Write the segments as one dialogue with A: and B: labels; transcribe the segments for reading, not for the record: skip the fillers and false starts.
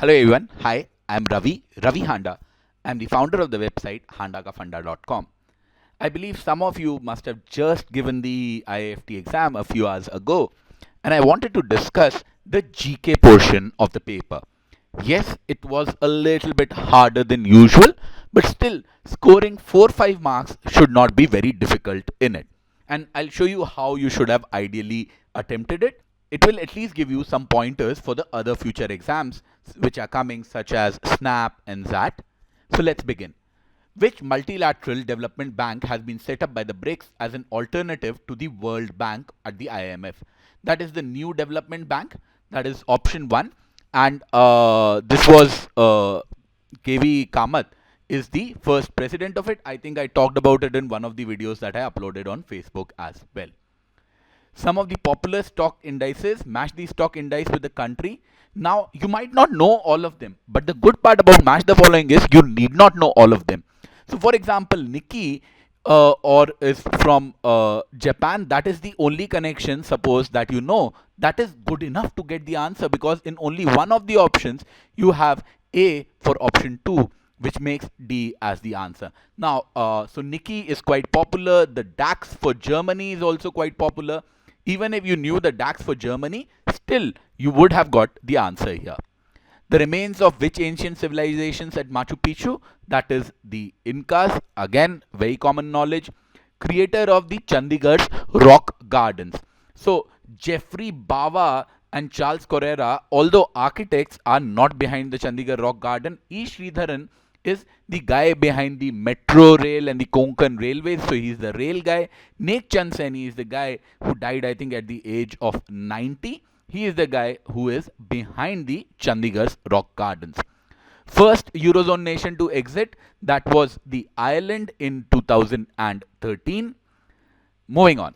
A: Hello everyone. Hi, I'm Ravi Handa. I'm the founder of the website handakafunda.com. I believe some of you must have just given the IIFT exam a few hours ago, and I wanted to discuss the GK portion of the paper. Yes, it was a little bit harder than usual, but still, scoring 4 5 marks should not be very difficult in it. And I'll show you how you should have ideally attempted it. It will at least give you some pointers for the other future exams which are coming, such as SNAP and ZAT. So let's begin. Which multilateral development bank has been set up by the BRICS as an alternative to the World Bank at the IMF? That is the New Development Bank. That is option one. And this was KV Kamath is the first president of it. I think I talked about it in one of the videos that I uploaded on Facebook as well. Some of the popular stock indices, match the stock index with the country. Now, you might not know all of them, but the good part about match the following is you need not know all of them. So, for example, Nikkei or is from Japan. That is the only connection, suppose, that you know. That is good enough to get the answer, because in only one of the options you have A for option 2, which makes D as the answer. Now, so Nikkei is quite popular. The DAX for Germany is also quite popular. Even if you knew the DAX for Germany, still you would have got the answer here. The remains of which ancient civilizations at Machu Picchu? That is the Incas. Again, very common knowledge. Creator of the Chandigarh's rock gardens. So, Jeffrey Bawa and Charles Correra, although architects, are not behind the Chandigarh rock garden. E. Sridharan is the guy behind the metro rail and the Konkan railways. So he's the rail guy. Nek Chand Saini is the guy who died, I think, at the age of 90. He is the guy who is behind the Chandigarh's rock gardens. First Eurozone nation to exit, that was the Ireland in 2013. Moving on.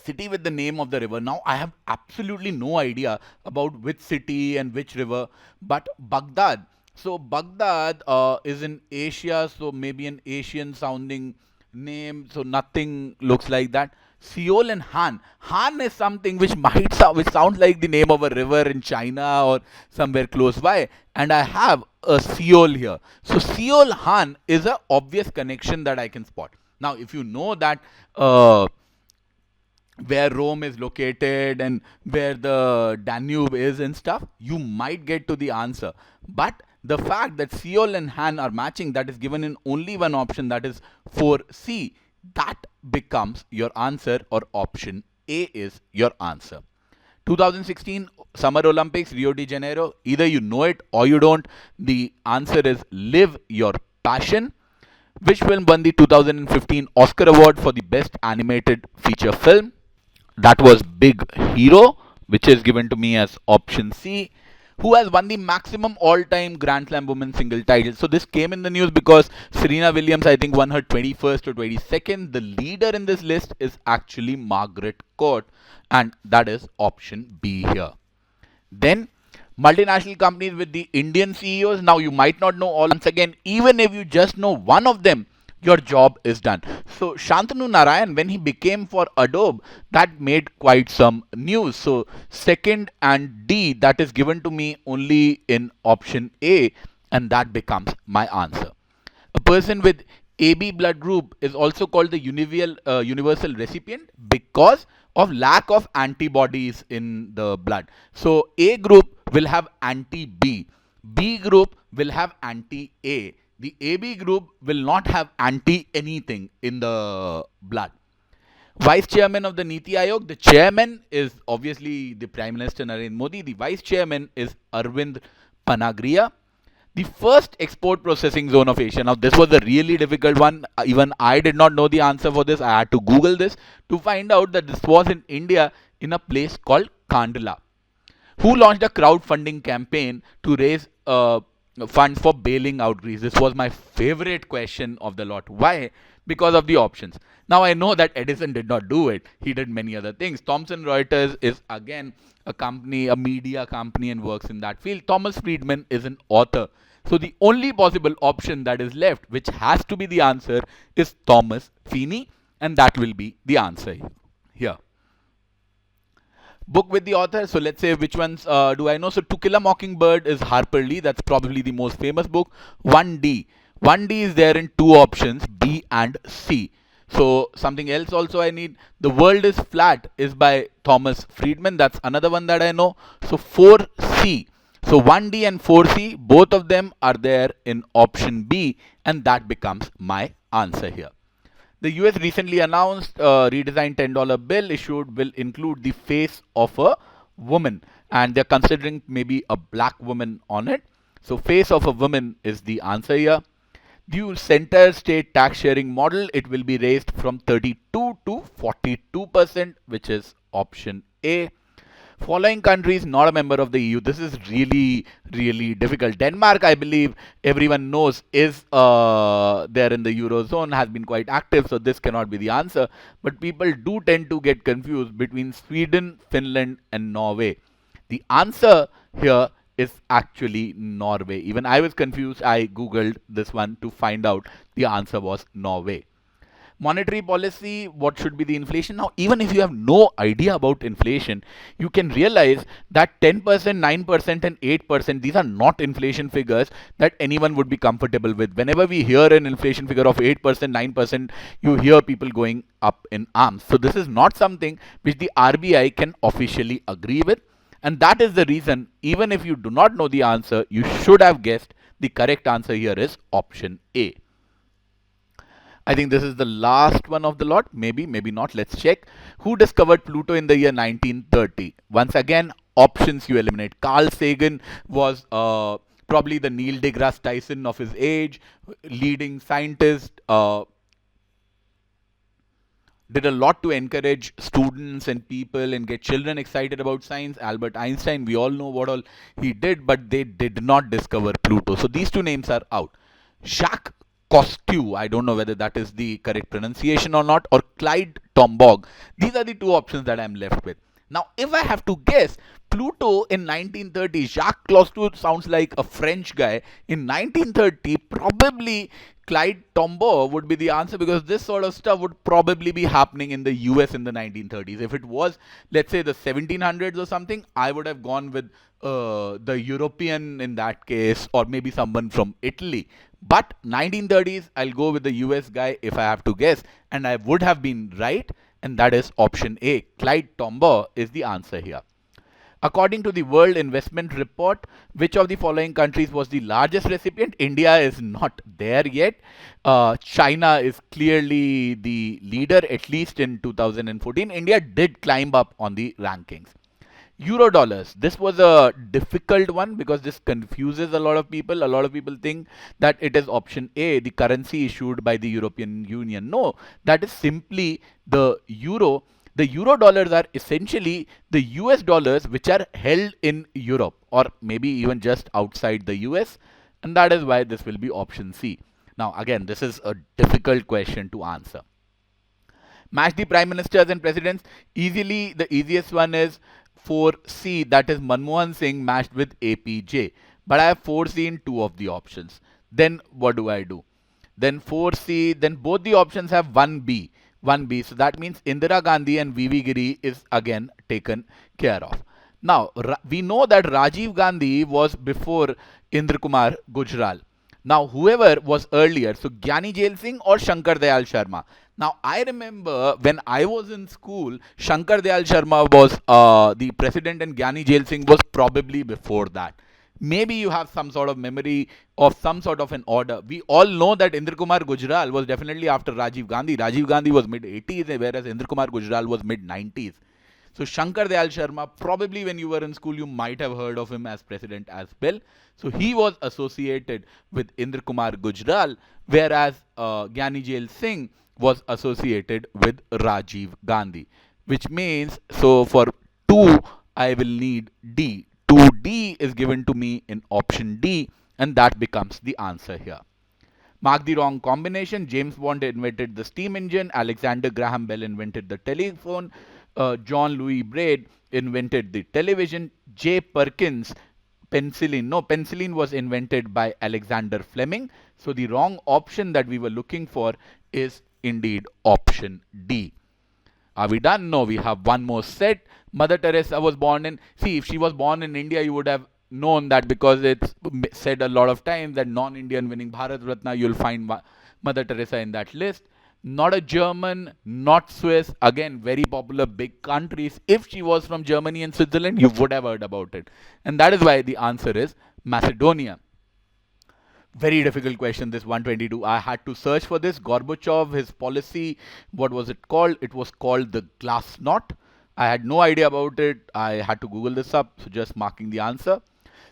A: City with the name of the river. Now, I have absolutely no idea about which city and which river, but Baghdad. So, Baghdad is in Asia, so maybe an Asian sounding name, so nothing looks like that. Seoul and Han. Han is something which might which sounds like the name of a river in China or somewhere close by, and I have a Seoul here. So, Seoul Han is an obvious connection that I can spot. Now, if you know that where Rome is located and where the Danube is and stuff, you might get to the answer. But the fact that Seoul and Han are matching, that is given in only one option, that is 4C, that becomes your answer, or option A is your answer. 2016 Summer Olympics, Rio de Janeiro. Either you know it or you don't. The answer is Live Your Passion. Which film won the 2015 Oscar Award for the Best Animated Feature Film? That was Big Hero, which is given to me as option C. Who has won the maximum all-time Grand Slam women's single title? So this came in the news because Serena Williams, I think, won her 21st or 22nd. The leader in this list is actually Margaret Court, and that is option B here. Then multinational companies with the Indian CEOs. Now you might not know all. Once again, even if you just know one of them, your job is done. So Shantanu Narayan, when he became for Adobe, that made quite some news. So second and D, that is given to me only in option A, and that becomes my answer. A person with AB blood group is also called the universal recipient because of lack of antibodies in the blood. So A group will have anti-B, B group will have anti-A. The AB group will not have anti anything in the blood. Vice chairman of the Niti Aayog, the chairman is obviously the Prime Minister Narendra Modi. The vice chairman is Arvind Panagria. The first export processing zone of Asia. Now, this was a really difficult one. Even I did not know the answer for this. I had to Google this to find out that this was in India, in a place called Kandla. Who launched a crowdfunding campaign to raise funds for bailing out Greece? This was my favorite question of the lot. Why? Because of the options. Now I know that Edison did not do it. He did many other things. Thomson Reuters is again a company, a media company, and works in that field. Thomas Friedman is an author. So the only possible option that is left, which has to be the answer, is Thomas Feeney, and that will be the answer here. Book with the author. So let's say which ones do I know? So To Kill a Mockingbird is Harper Lee. That's probably the most famous book. 1D. 1D is there in two options, B and C. So something else also I need. The World is Flat is by Thomas Friedman. That's another one that I know. So 4C. So 1D and 4C, both of them are there in option B, and that becomes my answer here. The US recently announced a redesigned $10 bill issued will include the face of a woman, and they're considering maybe a black woman on it. So face of a woman is the answer here. Due center state tax sharing model, it will be raised from 32 to 42%, which is option A. Following countries not a member of the EU. This is really, really difficult. Denmark, I believe everyone knows, is there in the Eurozone, has been quite active, so this cannot be the answer. But people do tend to get confused between Sweden, Finland, and Norway. The answer here is actually Norway. Even I was confused. I googled this one to find out the answer was Norway. Monetary policy, what should be the inflation? Now, even if you have no idea about inflation, you can realize that 10%, 9%, and 8%, these are not inflation figures that anyone would be comfortable with. Whenever we hear an inflation figure of 8%, 9%, you hear people going up in arms. So this is not something which the RBI can officially agree with. And that is the reason, even if you do not know the answer, you should have guessed the correct answer here is option A. I think this is the last one of the lot. Maybe, maybe not. Let's check. Who discovered Pluto in the year 1930? Once again, options you eliminate. Carl Sagan was probably the Neil deGrasse Tyson of his age, leading scientist, did a lot to encourage students and people and get children excited about science. Albert Einstein, we all know what all he did, but they did not discover Pluto. So these two names are out. Jacques Cousteau, I don't know whether that is the correct pronunciation or not, or Clyde Tombaugh. These are the two options that I'm left with. Now, if I have to guess, Pluto in 1930, Jacques Cousteau sounds like a French guy. In 1930, probably Clyde Tombaugh would be the answer, because this sort of stuff would probably be happening in the US in the 1930s. If it was, let's say, the 1700s or something, I would have gone with the European in that case, or maybe someone from Italy. But 1930s, I'll go with the US guy if I have to guess, and I would have been right, and that is option A. Clyde Tombaugh is the answer here. According to the World Investment Report, which of the following countries was the largest recipient? India is not there yet. China is clearly the leader, at least in 2014. India did climb up on the rankings. Euro dollars. This was a difficult one because this confuses a lot of people. A lot of people think that it is option A, the currency issued by the European Union. No, that is simply the euro. The euro dollars are essentially the US dollars which are held in Europe, or maybe even just outside the US, and that is why this will be option C. Now, again, this is a difficult question to answer. Match the prime ministers and presidents. Easily, the easiest one is 4C, that is Manmohan Singh matched with APJ. But I have 4C in two of the options. Then what do I do? Then 4C, then both the options have 1B. 1B. So that means Indira Gandhi and VV Giri is again taken care of. Now, we know that Rajiv Gandhi was before Indra Kumar Gujral. Now, whoever was earlier, so Gyani Jail Singh or Shankar Dayal Sharma. Now, I remember when I was in school, Shankar Dayal Sharma was the president and Gyani Jail Singh was probably before that. Maybe you have some sort of memory of some sort of an order. We all know that Indra Kumar Gujral was definitely after Rajiv Gandhi. Rajiv Gandhi was mid-80s, whereas Indra Kumar Gujral was mid-90s. So Shankar Dayal Sharma, probably when you were in school, you might have heard of him as president as well. So he was associated with Indra Kumar Gujral, whereas Gyani Jail Singh was associated with Rajiv Gandhi. Which means, so for 2, I will need D. 2D is given to me in option D, and that becomes the answer here. Mark the wrong combination. James Bond invented the steam engine. Alexander Graham Bell invented the telephone. John Louis Braid invented the television. J. Perkins, penicillin. No, penicillin was invented by Alexander Fleming. So the wrong option that we were looking for is indeed option D. Are we done? No, we have one more set. Mother Teresa was born in. See, if she was born in India, you would have known that, because it's said a lot of times that non-Indian winning Bharat Ratna, you'll find Mother Teresa in that list. Not a German, not Swiss. Again, very popular big countries. If she was from Germany and Switzerland, you would have heard about it. And that is why the answer is Macedonia. Very difficult question, this 122. I had to search for this. Gorbachev, his policy, what was it called? It was called the Glasnost. I had no idea about it. I had to Google this up, so just marking the answer.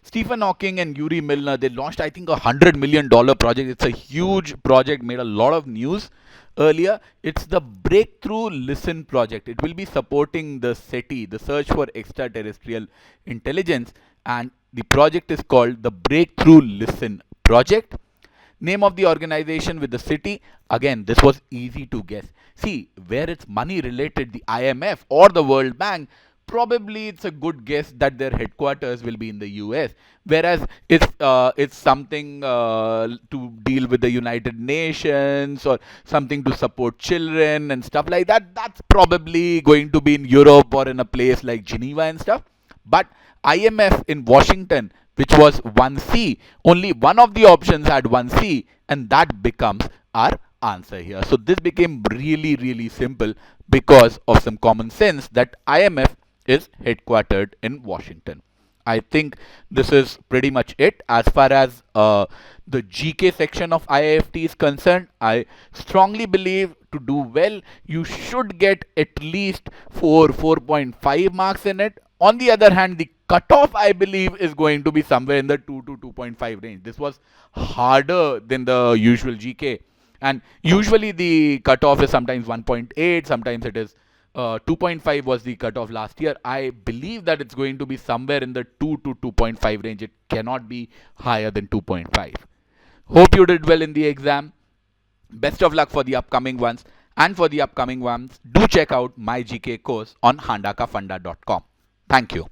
A: Stephen Hawking and Yuri Milner, they launched, I think, $100 million project. It's a huge project, made a lot of news earlier. It's the Breakthrough Listen project. It will be supporting the SETI, the Search for Extraterrestrial Intelligence, and the project is called the Breakthrough Listen project. Name of the organization with the city. Again, this was easy to guess. See, where it's money related, the IMF or the World Bank, probably it's a good guess that their headquarters will be in the US. Whereas it's something to deal with the United Nations or something to support children and stuff like that, that's probably going to be in Europe or in a place like Geneva and stuff. But IMF in Washington, which was 1C, only one of the options had 1C, and that becomes our answer here. So this became really, really simple because of some common sense that IMF is headquartered in Washington. I think this is pretty much it as far as the GK section of IIFT is concerned. I strongly believe to do well, you should get at least 4.5 marks in it. On the other hand, the cutoff, I believe, is going to be somewhere in the 2 to 2.5 range. This was harder than the usual GK. And usually the cutoff is sometimes 1.8, sometimes it is 2.5 was the cutoff last year. I believe that it's going to be somewhere in the 2 to 2.5 range. It cannot be higher than 2.5. Hope you did well in the exam. Best of luck for the upcoming ones. And for the upcoming ones, do check out my GK course on handakafunda.com. Thank you.